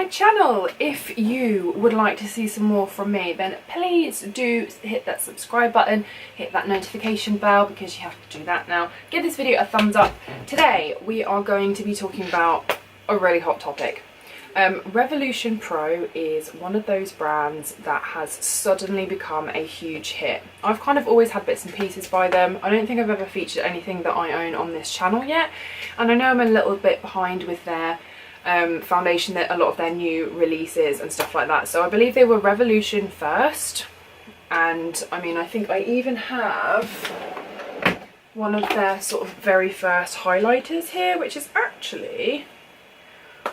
channel. If you would like to see some more from me, then please do hit that subscribe button, hit that notification bell, because you have to do that now. Give this video a thumbs up. Today we are going to be talking about a really hot topic. Revolution Pro is one of those brands that has suddenly become a huge hit. I've kind of always had bits and pieces by them. I don't think I've ever featured anything that I own on this channel yet, and I know I'm a little bit behind with their foundation, that a lot of their new releases and stuff like that. So I believe they were Revolution first, and I mean, I think I even have one of their sort of very first highlighters here, which is actually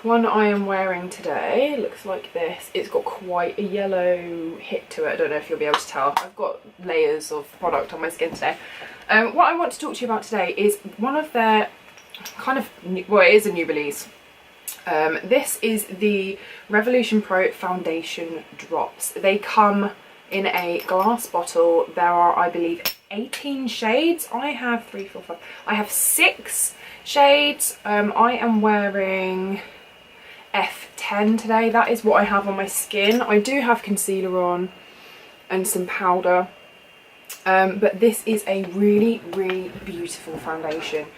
one I am wearing today. It looks like this. It's got quite a yellow hit to it. I don't know if you'll be able to tell. I've got layers of product on my skin today. What I want to talk to you about today is one of their kind of well, it is a new release. This is the Revolution Pro Foundation Drops. They come in a glass bottle. There are, I believe, 18 shades. I have 3, 4, 5. I have 6 shades. I am wearing F10 today. That is what I have on my skin. I do have concealer on and some powder. But this is a really, really beautiful foundation.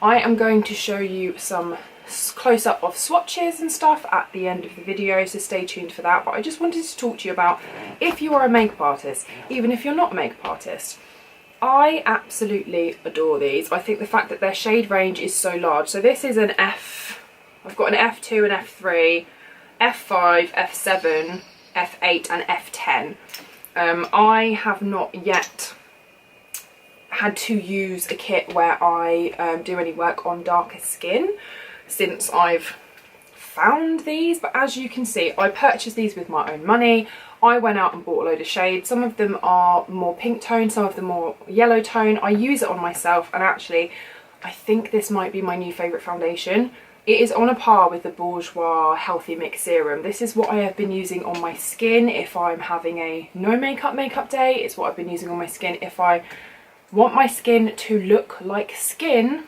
I am going to show you some close-up of swatches and stuff at the end of the video, so stay tuned for that. But I just wanted to talk to you about, if you are a makeup artist, even if you're not a makeup artist, I absolutely adore these. I think the fact that their shade range is so large. So this is an I've got an F2 and F3, F5, F7, F8 and F10. I have not yet had to use a kit where I do any work on darker skin since I've found these, but as you can see, I purchased these with my own money. I went out and bought a load of shades. Some of them are more pink tone, some of them more yellow tone. I use it on myself, and actually I think this might be my new favourite foundation. It is on a par with the Bourjois Healthy Mix Serum. This is what I have been using on my skin if I'm having a no makeup day. It's what I've been using on my skin if I want my skin to look like skin.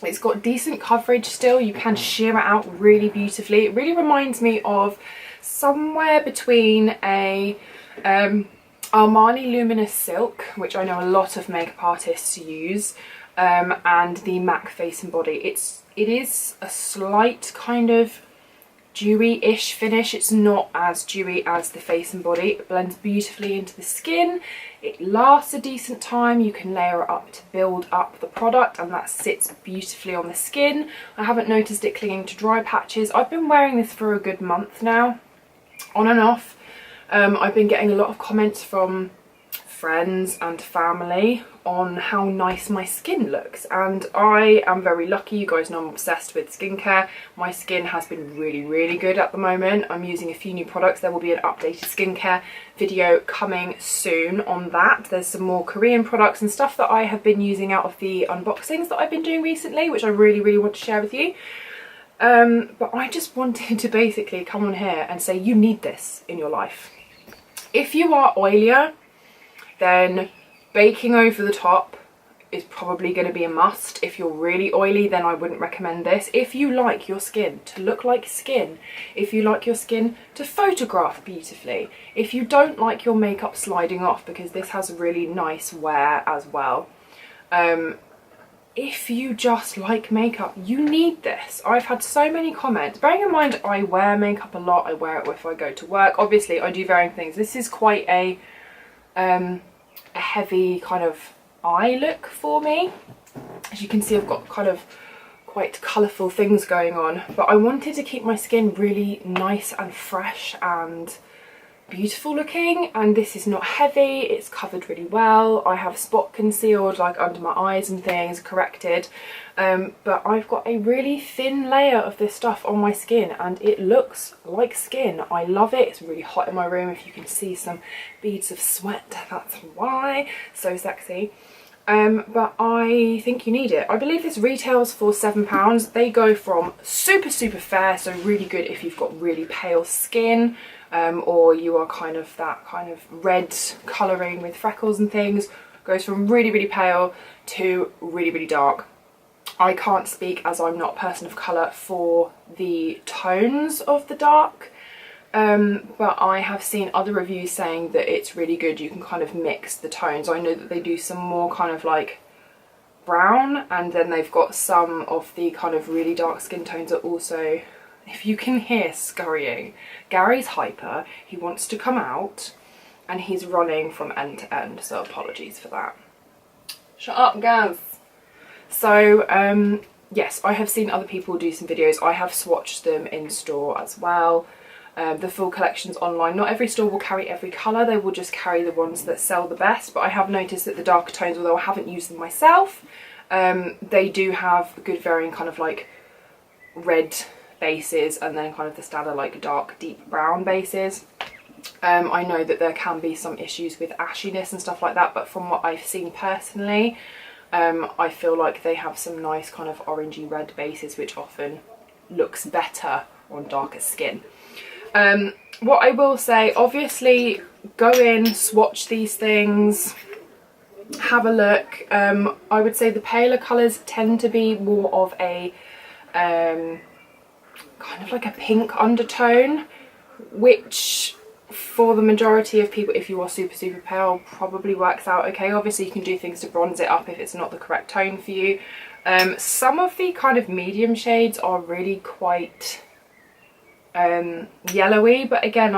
It's got decent coverage still. You can sheer it out really beautifully. It really reminds me of somewhere between a Armani Luminous Silk, which I know a lot of makeup artists use, and the MAC Face and Body. It is a slight kind of dewy-ish finish. It's not as dewy as the Face and Body. It blends beautifully into the skin. It lasts a decent time. You can layer it up to build up the product, and that sits beautifully on the skin. I haven't noticed it clinging to dry patches. I've been wearing this for a good month now, on and off. I've been getting a lot of comments from friends and family on how nice my skin looks, and I am very lucky. You guys know I'm obsessed with skincare. My skin has been really, really good at the moment. I'm using a few new products. There will be an updated skincare video coming soon on that. There's some more Korean products and stuff that I have been using out of the unboxings that I've been doing recently, which I really, really want to share with you. But I just wanted to basically come on here and say you need this in your life. If you are oilier, then baking over the top is probably going to be a must. If you're really oily, then I wouldn't recommend this. If you like your skin to look like skin, if you like your skin to photograph beautifully, if you don't like your makeup sliding off, because this has really nice wear as well, if you just like makeup, you need this. I've had so many comments. Bearing in mind I wear makeup a lot. I wear it if I go to work. Obviously I do varying things. This is quite a heavy kind of eye look for me. As you can see, I've got kind of quite colourful things going on, but I wanted to keep my skin really nice and fresh and beautiful looking, and this is not heavy. It's covered really well. I have spot concealed like under my eyes and things, corrected, but I've got a really thin layer of this stuff on my skin and it looks like skin. I love it. It's really hot in my room. If you can see some beads of sweat, that's why. So sexy. But I think you need it. I believe this retails for £7. They go from super, super fair, so really good if you've got really pale skin, or you are kind of that kind of red colouring with freckles and things. Goes from really, really pale to really, really dark. I can't speak, as I'm not a person of colour, for the tones of the dark, but I have seen other reviews saying that it's really good. You can kind of mix the tones. I know that they do some more kind of like brown, and then they've got some of the kind of really dark skin tones are also, if you can hear scurrying, Gary's hyper, he wants to come out and he's running from end to end, so apologies for that. Shut up, Gaz. So yes, I have seen other people do some videos. I have swatched them in store as well. The full collection's online. Not every store will carry every colour, they will just carry the ones that sell the best, but I have noticed that the darker tones, although I haven't used them myself, they do have good varying kind of like red bases and then kind of the standard like dark deep brown bases. I know that there can be some issues with ashiness and stuff like that, but from what I've seen personally, I feel like they have some nice kind of orangey red bases, which often looks better on darker skin. What I will say, obviously go in, swatch these things, have a look. I would say the paler colours tend to be more of a kind of like a pink undertone, which for the majority of people, if you are super pale, probably works out okay. Obviously you can do things to bronze it up if it's not the correct tone for you. Some of the kind of medium shades are really quite yellowy, but again,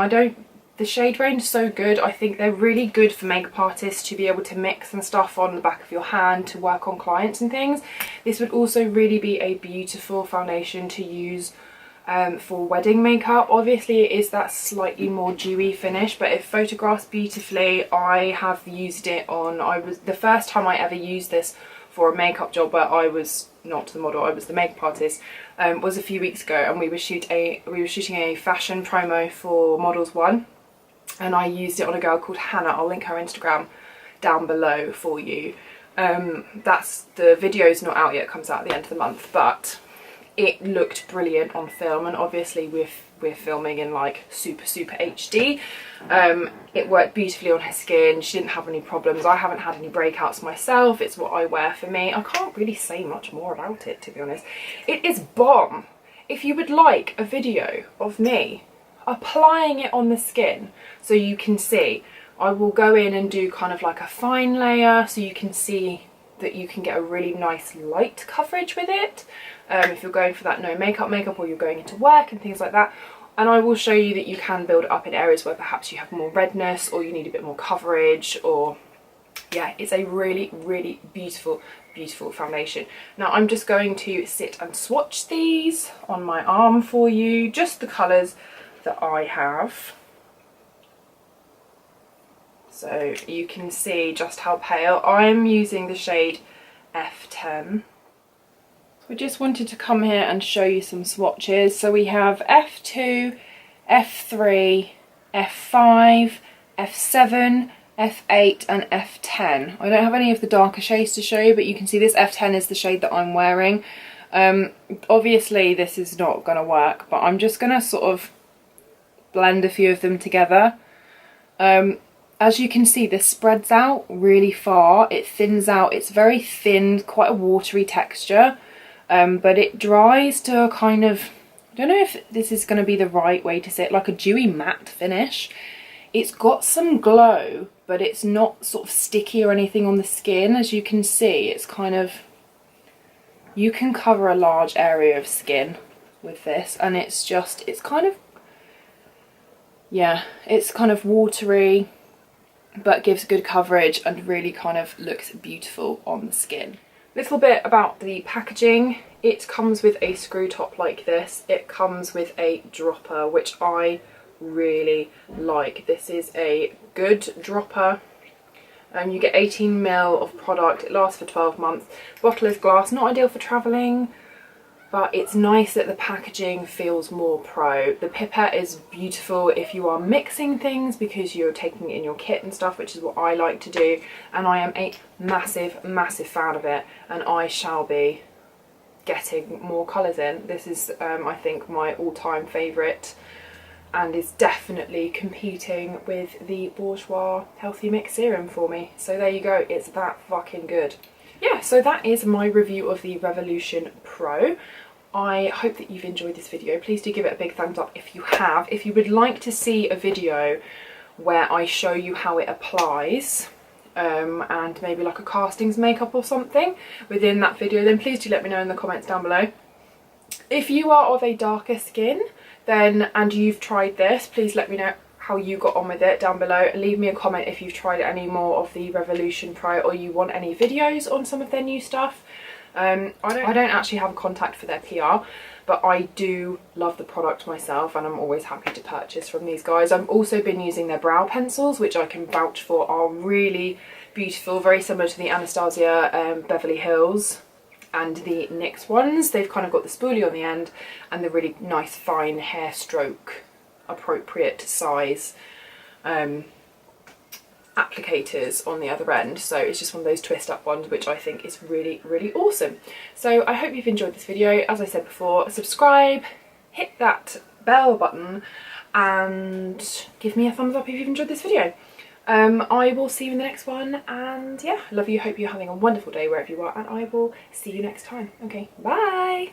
the shade range is so good. I think they're really good for makeup artists to be able to mix and stuff on the back of your hand to work on clients and things. This would also really be a beautiful foundation to use for wedding makeup. Obviously it is that slightly more dewy finish, but it photographs beautifully. I have used it on, the first time I ever used this for a makeup job where I was not the model, I was the makeup artist, was a few weeks ago, and we were shooting a fashion promo for Models 1, and I used it on a girl called Hannah. I'll link her Instagram down below for you. The video's not out yet, it comes out at the end of the month, but it looked brilliant on film, and obviously we're filming in like super HD. It worked beautifully on her skin. She didn't have any problems. I haven't had any breakouts myself. It's what I wear for me. I can't really say much more about it, to be honest. It is bomb. If you would like a video of me applying it on the skin so you can see, I will go in and do kind of like a fine layer so you can see that you can get a really nice light coverage with it. If you're going for that no makeup or you're going into work and things like that. And I will show you that you can build it up in areas where perhaps you have more redness or you need a bit more coverage, or yeah, it's a really beautiful foundation. Now I'm just going to sit and swatch these on my arm for you, just the colours that I have, so you can see just how pale. I'm using the shade F10. I just wanted to come here and show you some swatches. So we have F2, F3, F5, F7, F8 and F10. I don't have any of the darker shades to show you, but you can see this F10 is the shade that I'm wearing. Obviously this is not going to work, but I'm just going to sort of blend a few of them together. As you can see, this spreads out really far, it thins out, it's very thin, quite a watery texture. But it dries to a kind of, I don't know if this is going to be the right way to say it, like a dewy matte finish. It's got some glow, but it's not sort of sticky or anything on the skin. As you can see, it's kind of, you can cover a large area of skin with this, and it's just, it's kind of, yeah, it's kind of watery, but gives good coverage and really kind of looks beautiful on the skin. Little bit about the packaging. It comes with a screw top like this. It comes with a dropper, which I really like. This is a good dropper. You get 18 ml of product. It lasts for 12 months. Bottle is glass, not ideal for travelling, but it's nice that the packaging feels more pro. The pipette is beautiful if you are mixing things because you're taking it in your kit and stuff, which is what I like to do, and I am a massive fan of it, and I shall be getting more colours in. This is I think my all-time favourite, and is definitely competing with the Bourjois Healthy Mix Serum for me. So there you go, it's that fucking good. yeah, so that is my review of the Revolution Pro. I hope that you've enjoyed this video. Please do give it a big thumbs up if you have. If you would like to see a video where I show you how it applies, and maybe like a castings makeup or something within that video, then please do let me know in the comments down below. If you are of a darker skin and you've tried this, please let me know how you got on with it down below. Leave me a comment if you've tried any more of the Revolution Pro or you want any videos on some of their new stuff. I don't actually have a contact for their PR, but I do love the product myself and I'm always happy to purchase from these guys. I've also been using their brow pencils, which I can vouch for are really beautiful, very similar to the Anastasia Beverly Hills and the NYX ones. They've kind of got the spoolie on the end and the really nice fine hair stroke appropriate size applicators on the other end, so it's just one of those twist up ones, which I think is really, really awesome. So I hope you've enjoyed this video. As I said before, subscribe, hit that bell button and give me a thumbs up if you've enjoyed this video. I will see you in the next one, and yeah, love you, hope you're having a wonderful day wherever you are, and I will see you next time. Okay, bye.